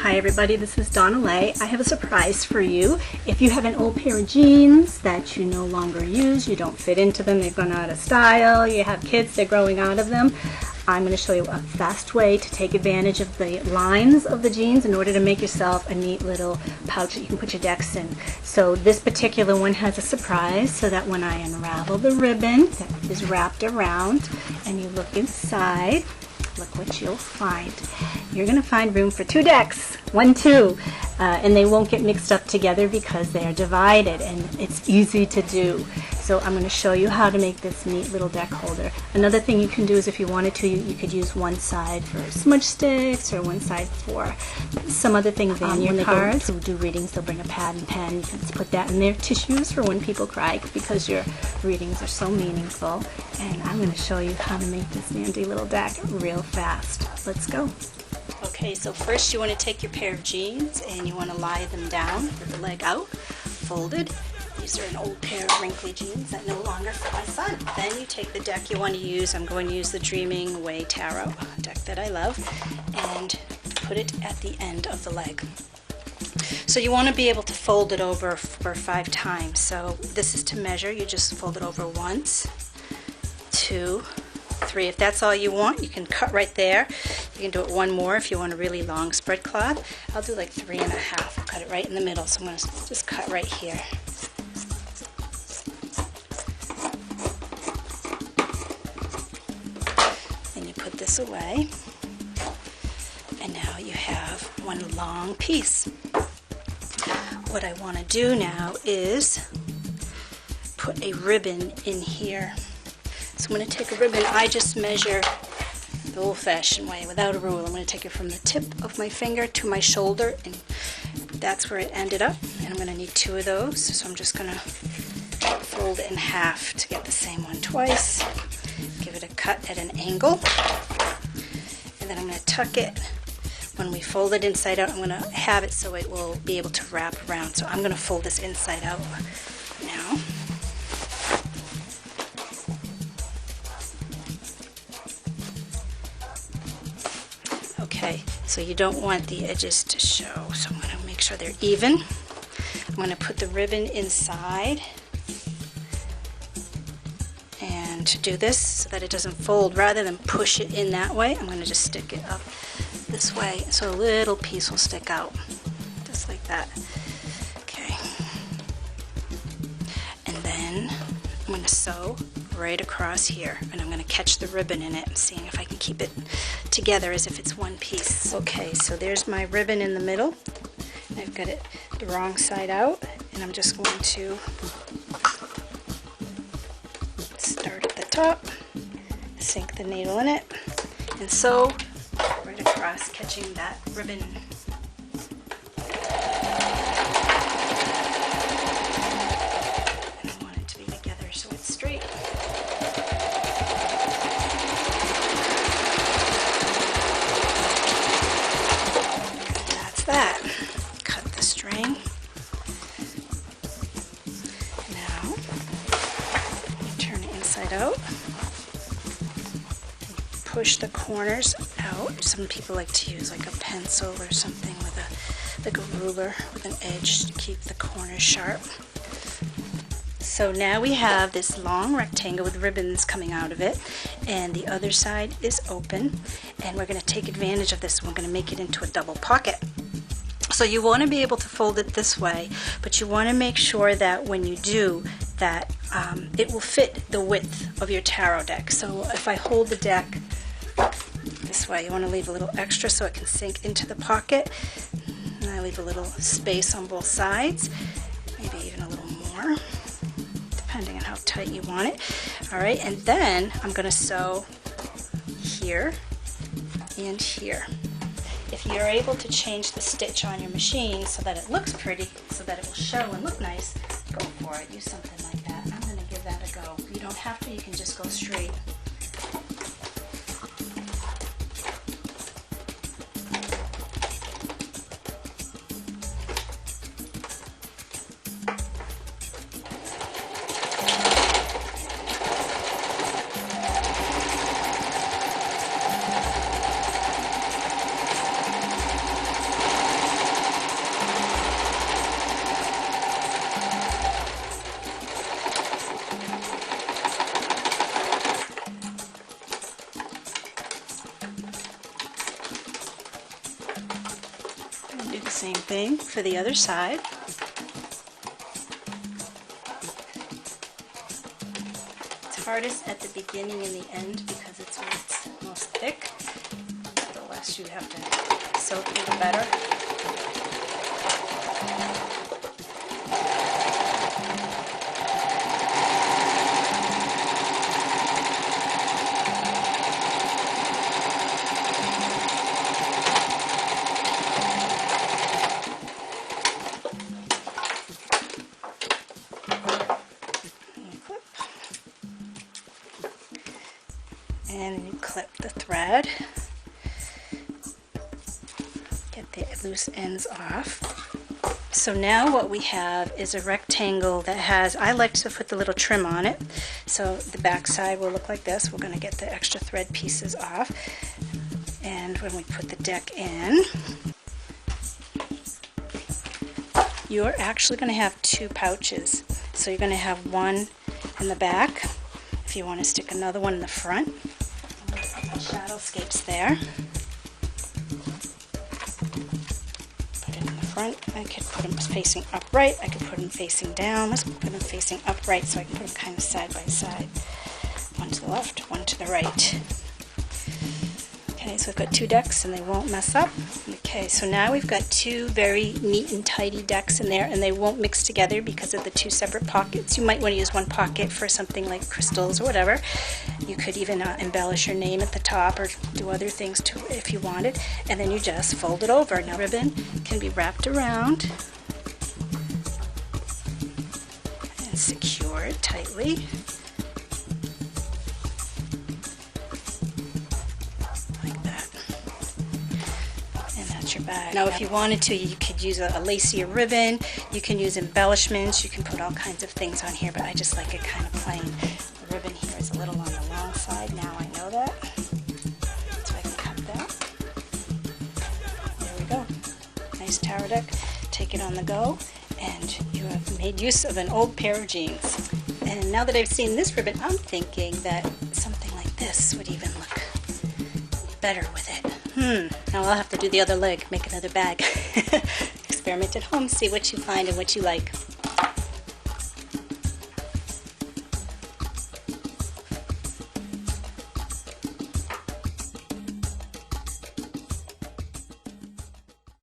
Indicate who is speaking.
Speaker 1: Hi everybody, this is Donnaleigh. I have a surprise for you. If you have an old pair of jeans that you no longer use, you don't fit into them, they've gone out of style, you have kids, they're growing out of them, I'm going to show you a fast way to take advantage of the lines of the jeans in order to make yourself a neat little pouch that you can put your decks in. So this particular one has a surprise, so that when I unravel the ribbon that is wrapped around and you look inside, look what you'll find. You're going to find room for two decks, 1, 2, and they won't get mixed up together because they are divided, and it's easy to do. So I'm going to show you how to make this neat little deck holder. Another thing you can do is if you wanted to, you could use one side for smudge sticks or one side for some other things in your cards. When they go to do readings, they'll bring a pad and pen. You can just put that in their tissues for when people cry, because your readings are so meaningful. And I'm going to show you how to make this handy little deck real fast. Let's go. Okay, so first you want to take your pair of jeans and you want to lie them down with the leg out, folded. These are an old pair of wrinkly jeans that no longer fit my son. Then you take the deck you want to use. I'm going to use the Dreaming Away Tarot, a deck that I love, and put it at the end of the leg. So you want to be able to fold it over for 5 times. So this is to measure. You just fold it over once, 2, 3. If that's all you want, you can cut right there. You can do it one more if you want a really long spread cloth. I'll do like 3.5. I'll cut it right in the middle. So I'm going to just cut right here. Then you put this away. And now you have one long piece. What I want to do now is put a ribbon in here. So I'm going to take a ribbon. I just measure the old-fashioned way without a rule. I'm going to take it from the tip of my finger to my shoulder, and that's where it ended up. And I'm going to need 2 of those. So I'm just going to fold it in half to get the same one twice. Give it a cut at an angle. And then I'm going to tuck it. When we fold it inside out, I'm going to have it so it will be able to wrap around. So I'm going to fold this inside out now. Okay, so you don't want the edges to show, so I'm going to make sure they're even. I'm going to put the ribbon inside and do this so that it doesn't fold. Rather than push it in that way, I'm going to just stick it up this way so a little piece will stick out, just like that. Okay, and then I'm going to sew right across here, and I'm going to catch the ribbon in it and seeing if I can keep it together as if it's one piece. Okay, so there's my ribbon in the middle. I've got it the wrong side out, and I'm just going to start at the top, sink the needle in it, and sew right across, catching that ribbon. And I want it to be together so it's straight. That. Cut the string. Now, turn it inside out. Push the corners out. Some people like to use like a pencil or something with a ruler with an edge to keep the corners sharp. So now we have this long rectangle with ribbons coming out of it, and the other side is open, and we're going to take advantage of this. We're going to make it into a double pocket. So you want to be able to fold it this way, but you want to make sure that when you do that, it will fit the width of your tarot deck. So if I hold the deck this way, you want to leave a little extra so it can sink into the pocket. And I leave a little space on both sides, maybe even a little more, depending on how tight you want it. All right, and then I'm going to sew here and here. If you're able to change the stitch on your machine so that it looks pretty, so that it will show and look nice, go for it. Use something like that. I'm going to give that a go. You don't have to, you can just go straight. Same thing for the other side. It's hardest at the beginning and the end because it's when it's most thick. The less you have to sew through, the better. And you clip the thread, get the loose ends off. So now what we have is a rectangle that has, I like to put the little trim on it, so the back side will look like this. We're going to get the extra thread pieces off, and when we put the deck in, you're actually going to have two pouches. So you're going to have one in the back if you want to stick another one in the front. Shadowscapes there. Put it in the front. I could put them facing upright. I could put them facing down. Let's put them facing upright so I can put them kind of side by side. One to the left, one to the right. Okay, so I've got two decks and they won't mess up. Okay, so now we've got two very neat and tidy decks in there, and they won't mix together because of the two separate pockets. You might want to use one pocket for something like crystals or whatever. You could even embellish your name at the top or do other things too if you wanted, and then you just fold it over. Now ribbon can be wrapped around and secured tightly. Your bag. Now if you wanted to, you could use a lacier ribbon, you can use embellishments, you can put all kinds of things on here, but I just like it kind of plain. The ribbon here is a little on the long side, now I know that, so I can cut that. There we go. Nice tower deck. Take it on the go, and you have made use of an old pair of jeans. And now that I've seen this ribbon, I'm thinking that something like this would even look better with it. Now I'll have to do the other leg, make another bag. Experiment at home, see what you find and what you like.